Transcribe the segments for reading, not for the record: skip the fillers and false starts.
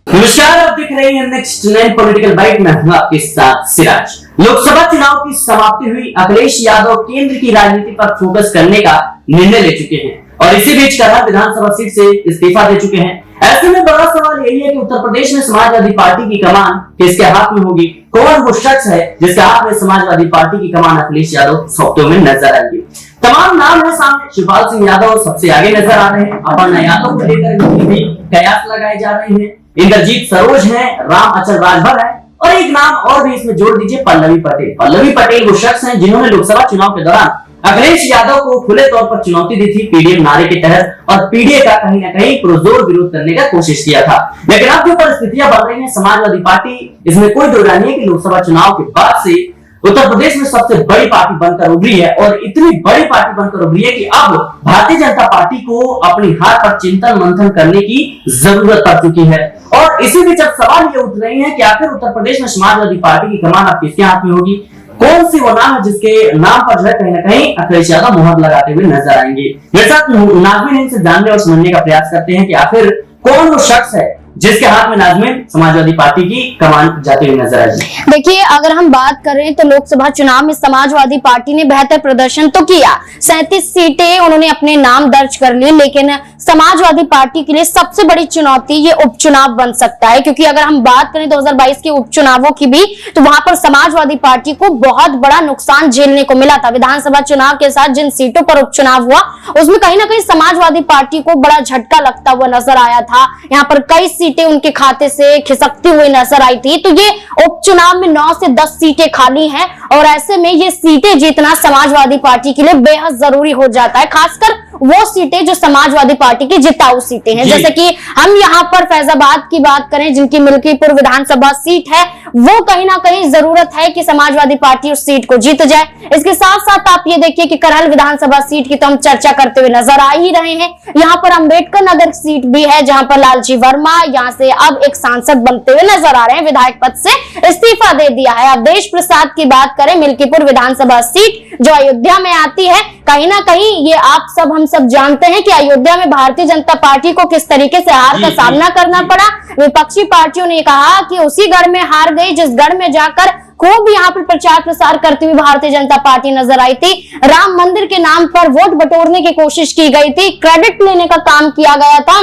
नमस्कार, आप देख रहे हैं नेक्स्ट 9 पॉलिटिकल बाइट में हूं आपके साथ सिराज। लोकसभा चुनाव की समाप्ति हुई, अखिलेश यादव केंद्र की राजनीति पर फोकस करने का निर्णय ले चुके हैं और इसी बीच करहल विधानसभा सीट से इस्तीफा दे चुके हैं। ऐसे में बड़ा सवाल यही है कि उत्तर प्रदेश में समाजवादी पार्टी की कमान किसके हाथ में होगी? कौन वो शख्स है जिसके हाथ में समाजवादी पार्टी की कमान अखिलेश यादव सौंपते हुए नजर आएंगे? तमाम नाम है सामने। शिवपाल सिंह यादव सबसे आगे नजर आ रहे हैं। अपर्णा यादव को लेकर भी कयास लगाए जा रहे हैं। इंद्रजीत सरोज है, राम अचल राजभर है और एक नाम और भी इसमें जोड़ दीजिए, पल्लवी पटेल। पल्लवी पटेल वो शख्स हैं जिन्होंने लोकसभा चुनाव के दौरान अखिलेश यादव को खुले तौर पर चुनौती दी थी पीडीएम नारे के तहत और पीडीए का कहीं ना कहीं पुरजोर विरोध करने का कोशिश किया था। लेकिन अब जो परिस्थितियां बन रही हैं, समाजवादी पार्टी, इसमें कोई दो राय नहीं है कि लोकसभा चुनाव के बाद से उत्तर प्रदेश में सबसे बड़ी पार्टी बनकर उभरी है और इतनी बड़ी पार्टी बनकर उभरी है कि अब भारतीय जनता पार्टी को अपनी हार पर चिंतन मंथन करने की जरूरत पड़ चुकी है। और इसी बीच अब सवाल ये उठ रहे हैं कि आखिर उत्तर प्रदेश में समाजवादी पार्टी की कमान अब किसके हाथ में होगी? कौन सी वो नाम है जिसके नाम पर जो है कहीं ना कहीं अखिलेश यादव मुहर लगाते हुए नजर आएंगे? मेरे साथ नाज़मीन इनसे जानने और समझने का प्रयास करते हैं कि आखिर कौन वो शख्स है जिसके हाथ में नाज़मीन समाजवादी पार्टी की कमान जाते हुए नजर आई। देखिए, अगर हम बात करें तो लोकसभा चुनाव में समाजवादी पार्टी ने बेहतर प्रदर्शन तो किया। 37 सीटें उन्होंने अपने नाम दर्ज कर ली, लेकिन समाजवादी पार्टी के लिए सबसे बड़ी चुनौती ये उपचुनाव बन सकता है, क्योंकि अगर हम बात करें 2022 के उपचुनावों की भी, तो वहां पर समाजवादी पार्टी को बहुत बड़ा नुकसान झेलने को मिला था। विधानसभा चुनाव के साथ जिन सीटों पर उपचुनाव हुआ उसमें कहीं ना कहीं समाजवादी पार्टी को बड़ा झटका लगता हुआ नजर आया था। यहाँ पर कई सीटें उनके खाते से खिसकती हुई नजर आई थी। तो ये उपचुनाव में 9 से 10 सीटें खाली हैं और ऐसे में ये सीटें जीतना समाजवादी पार्टी के लिए बेहद जरूरी हो जाता है, खासकर वो सीटें जो समाजवादी पार्टी की जिताऊ सीटें हैं। जैसे कि हम यहाँ पर फैजाबाद की बात करें, जिनकी मिल्कीपुर विधानसभा सीट है, वो कहीं ना कहीं जरूरत है कि समाजवादी पार्टी उस सीट को जीत जाए। इसके साथ साथ आप ये देखिए कि करहल विधानसभा सीट की तो हम चर्चा करते हुए नजर आ ही रहे हैं। यहाँ पर अंबेडकर नगर सीट भी है, जहां पर लालजी वर्मा यहाँ से अब एक सांसद बनते हुए नजर आ रहे हैं। विधायक पद से इस्तीफा दे दिया है। अवधेश प्रसाद की बात करें, मिल्कीपुर विधानसभा सीट जो अयोध्या में आती है, कहीं ना कहीं ये आप सब हम सब जानते हैं कि अयोध्या में भारतीय जनता पार्टी को किस तरीके से हार का सामना करना पड़ा। विपक्षी पार्टियों ने कहा कि उसी गढ़ में हार गई जिस गढ़ में जाकर खूब यहाँ पर प्रचार प्रसार करती हुई भारतीय जनता पार्टी नजर आई थी। राम मंदिर के नाम पर वोट बटोरने की कोशिश की गई थी, क्रेडिट लेने का काम किया गया था।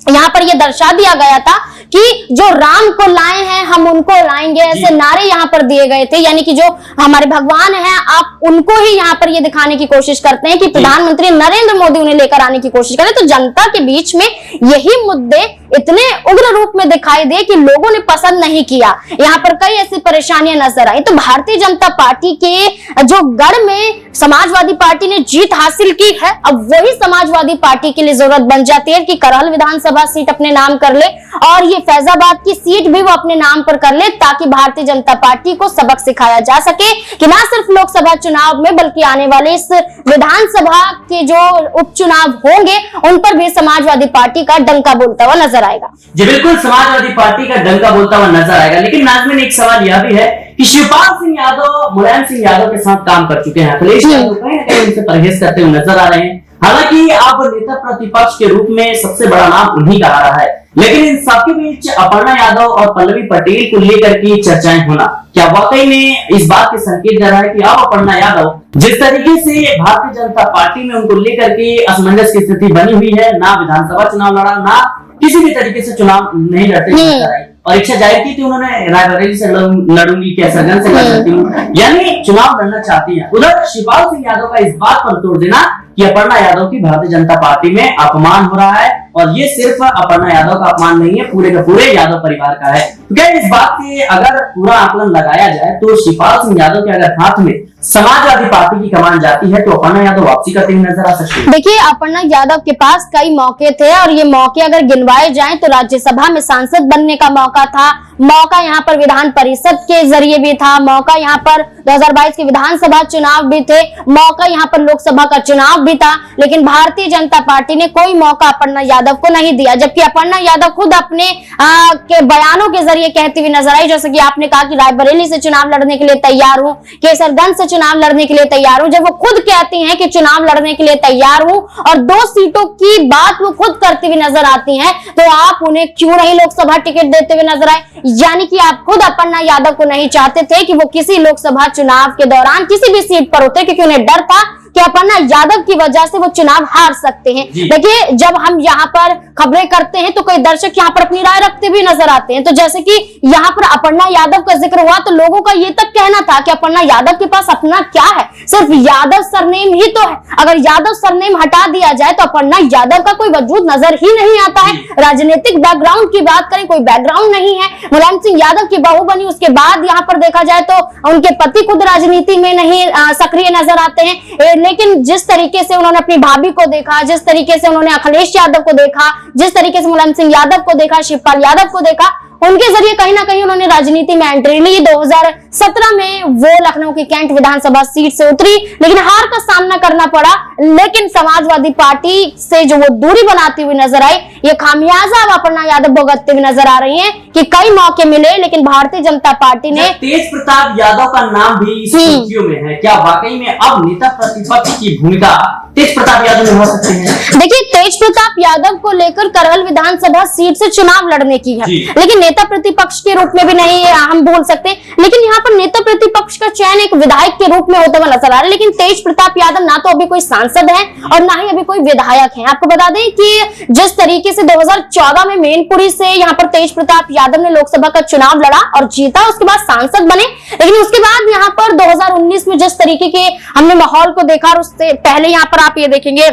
यहाँ पर यह दर्शा दिया गया था कि जो राम को लाए हैं हम उनको लाएंगे, ऐसे नारे यहाँ पर दिए गए थे। यानी कि जो हमारे भगवान हैं आप उनको ही यहाँ पर ये दिखाने की कोशिश करते हैं कि प्रधानमंत्री नरेंद्र मोदी उन्हें लेकर आने की कोशिश करें। तो जनता के बीच में यही मुद्दे इतने उग्र रूप में दिखाई दे कि लोगों ने पसंद नहीं किया। यहाँ पर कई ऐसी परेशानियां नजर आई। तो भारतीय जनता पार्टी के जो गढ़ में समाजवादी पार्टी ने जीत हासिल की है, अब वही समाजवादी पार्टी के लिए जरूरत बन जाती है कि करहल विधानसभा सीट अपने नाम कर ले और ये फैजाबाद की सीट भी वो अपने नाम पर कर ले, ताकि भारतीय जनता पार्टी को सबक सिखाया जा सके कि ना सिर्फ लोकसभा चुनाव में बल्कि आने वाले इस विधानसभा के जो उपचुनाव होंगे उन पर भी समाजवादी पार्टी का डंका बोलता हुआ नजर आएगा। जी बिल्कुल, समाजवादी पार्टी का डंका बोलता हुआ नजर आएगा। लेकिन नाज़मीन एक सवाल यह भी है कि शिवपाल सिंह यादव मुलायम सिंह यादव के साथ काम कर चुके हैं, अखिलेश यादव कहीं ना कहीं उनसे परहेज करते हुए नजर आ रहे हैं। हालांकि अब नेता प्रतिपक्ष के रूप में सबसे बड़ा नाम उन्हीं का आ रहा है, लेकिन इन सबके बीच अपर्णा यादव और पल्लवी पटेल को लेकर की चर्चाएं होना क्या वाकई में इस बात के संकेत दे रहा है कि अब अपर्णा यादव जिस तरीके से भारतीय जनता पार्टी में उनको लेकर के असमंजस की स्थिति बनी हुई है, ना विधानसभा चुनाव लड़ा, ना किसी भी तरीके से चुनाव नहीं लड़ते नजर आए और इच्छा जाहिर की थी उन्होंने रायबरेली से लड़ूंगी, कैसरगंज से लड़ सकती हूँ, यानी चुनाव लड़ना चाहती है। उधर शिवपाल सिंह यादव का इस बात पर जोर देना कि अपर्णा यादव की भारतीय जनता पार्टी में अपमान हो रहा है और ये सिर्फ अपर्णा यादव का अपमान नहीं है, पूरे के पूरे यादव परिवार का है। तो क्या इस बात से अगर पूरा आकलन लगाया जाए तो शिवपाल सिंह यादव के अगर हाथ में समाजवादी पार्टी की कमान जाती है तो अपर्णा यादव वापसी करते हुए नजर आ सकती है। देखिए, अपर्णा यादव के पास कई मौके थे और ये मौके अगर गिनवाए जाएं तो राज्यसभा में सांसद बनने का मौका था, मौका यहाँ पर विधान परिषद के जरिए भी था, मौका यहाँ पर 2022 के विधानसभा चुनाव भी थे, मौका यहाँ पर लोकसभा का चुनाव भी था, लेकिन भारतीय जनता पार्टी ने कोई मौका अपर्णा यादव को नहीं दिया। जबकि अपर्णा यादव खुद अपने के बयानों के जरिए कहती हुई नजर आई, जैसे कि आपने कहा कि रायबरेली से चुनाव लड़ने के लिए तैयार हूं, केसरगंज से चुनाव लड़ने के लिए तैयार हूं। जब वो खुद कहती हैं कि चुनाव लड़ने के लिए तैयार हूं और 2 सीटों की बात वो खुद करती हुई नजर आती हैं, तो आप उन्हें क्यों नहीं लोकसभा टिकट देते हुए नजर आए? यानी कि आप खुद अपर्णा यादव को नहीं चाहते थे कि वो किसी लोकसभा चुनाव के दौरान किसी भी सीट पर होते, क्योंकि उन्हें डर था कि अपर्णा यादव की वजह से वो चुनाव हार सकते हैं। देखिए, जब हम यहाँ पर खबरें करते हैं तो कई दर्शक यहाँ पर अपनी राय रखते भी नजर आते हैं। तो जैसे कि यहाँ पर अपर्णा यादव का जिक्र हुआ, तो लोगों का ये तक कहना था कि अपर्णा यादव के पास अपना क्या है, सिर्फ यादव सरनेम ही तो है। अगर यादव सरनेम हटा दिया जाए तो अपर्णा यादव का कोई वजूद नजर ही नहीं आता है। राजनीतिक बैकग्राउंड की बात करें, कोई बैकग्राउंड नहीं है। मुलायम सिंह यादव की बहू बनी, उसके बाद यहाँ पर देखा जाए तो उनके पति खुद राजनीति में नहीं सक्रिय नजर आते हैं। लेकिन जिस तरीके से उन्होंने अपनी भाभी को देखा, जिस तरीके से उन्होंने अखिलेश यादव को देखा, जिस तरीके से मुलायम सिंह यादव को देखा, शिवपाल यादव को देखा, उनके जरिए कहीं ना कहीं उन्होंने राजनीति में एंट्री ली। 2017 में वो लखनऊ की कैंट विधानसभा सीट से उतरी, लेकिन हार का सामना करना पड़ा। लेकिन समाजवादी पार्टी से जो वो दूरी बनाती हुई नजर आई, ये खामियाजा अपर्णा यादव भुगतते हुए नजर आ रही हैं कि कई मौके मिले, लेकिन भारतीय जनता पार्टी ने तेज प्रताप यादव का नाम भी सुर्खियों में है। क्या वाकई में अब नेता प्रतिपक्ष की भूमिका तेज प्रताप यादव में हो सकती है? देखिए, तेज प्रताप यादव को लेकर करहल विधानसभा सीट से चुनाव लड़ने की है, लेकिन नेता प्रतिपक्ष के रूप में भी नहीं हम बोल सकते। लेकिन यहाँ पर नेता प्रतिपक्ष का चयन एक विधायक के रूप में होता हुआ नजर आ रहा है। लेकिन तेज प्रताप यादव ना तो अभी कोई सांसद है और ना ही अभी कोई विधायक है। आपको बता दें कि जिस तरीके से 2014 में मैनपुरी से यहाँ पर तेज प्रताप यादव ने लोकसभा का चुनाव लड़ा और जीता, उसके बाद सांसद बने, लेकिन उसके बाद यहाँ पर 2019 में जिस तरीके के हमने माहौल को देखा, और उससे पहले यहाँ पर आप ये देखेंगे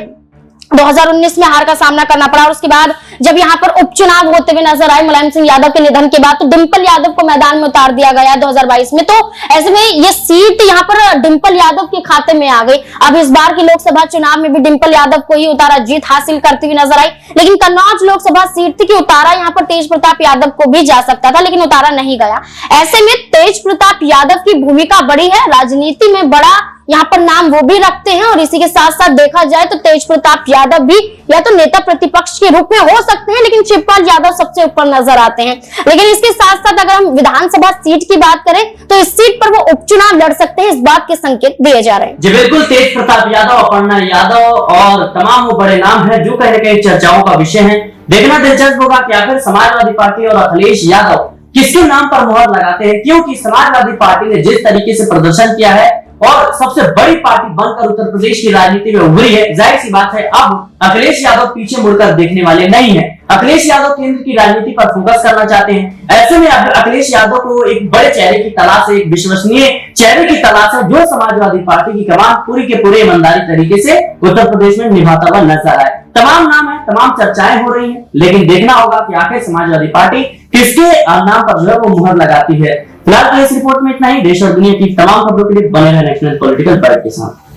2019 में हार का सामना करना पड़ा। और उसके बाद जब यहाँ पर उपचुनाव होते हुए नजर आए मुलायम सिंह यादव के निधन के बाद, तो डिंपल यादव को मैदान में उतार दिया गया 2022 में। तो ऐसे में ये सीट यहाँ पर डिंपल यादव के खाते में आ गई। अब इस बार की लोकसभा चुनाव में भी डिंपल यादव को ही उतारा, जीत हासिल करती हुई नजर आई। लेकिन कन्नौज लोकसभा सीट थी कि उतारा यहाँ पर तेज प्रताप यादव को भी जा सकता था, लेकिन उतारा नहीं गया। ऐसे में तेज प्रताप यादव की भूमिका बड़ी है, राजनीति में बड़ा यहाँ पर नाम वो भी रखते हैं। और इसी के साथ साथ देखा जाए तो तेज प्रताप यादव भी या तो नेता प्रतिपक्ष के रूप में हो सकते हैं, लेकिन शिवपाल यादव सबसे ऊपर नजर आते हैं। लेकिन इसके साथ साथ अगर हम विधानसभा सीट की बात करें तो इस सीट पर वो उपचुनाव लड़ सकते हैं, इस बात के संकेत दिए जा रहे हैं। जी बिल्कुल, तेज प्रताप यादव, अपर्णा यादव और तमाम वो बड़े नाम हैं जो कहीं न कहीं चर्चाओं का विषय है। देखना दिलचस्प होगा कि आखिर समाजवादी पार्टी और अखिलेश यादव किसके नाम पर मुहर लगाते हैं, क्योंकि समाजवादी पार्टी ने जिस तरीके से प्रदर्शन किया है और सबसे बड़ी पार्टी बनकर उत्तर प्रदेश की राजनीति में उभरी है, जाहिर सी बात है अब अखिलेश यादव पीछे मुड़कर देखने वाले नहीं है। अखिलेश यादव केंद्र की राजनीति पर फोकस करना चाहते हैं। ऐसे में अखिलेश यादव को एक बड़े चेहरे की तलाश है, एक विश्वसनीय चेहरे की तलाश है जो समाजवादी पार्टी की कमान पूरी के पूरे ईमानदारी तरीके से उत्तर प्रदेश में निभाता हुआ नजर आए। तमाम नाम है, तमाम चर्चाएं हो रही है, लेकिन देखना होगा कि आखिर समाजवादी पार्टी किसके नाम पर जो है वो मुहर लगाती है। फिलहाल इस रिपोर्ट में इतना ही। देश और दुनिया की तमाम खबरों के लिए बने रहे नेशनल पॉलिटिकल बाइट के साथ।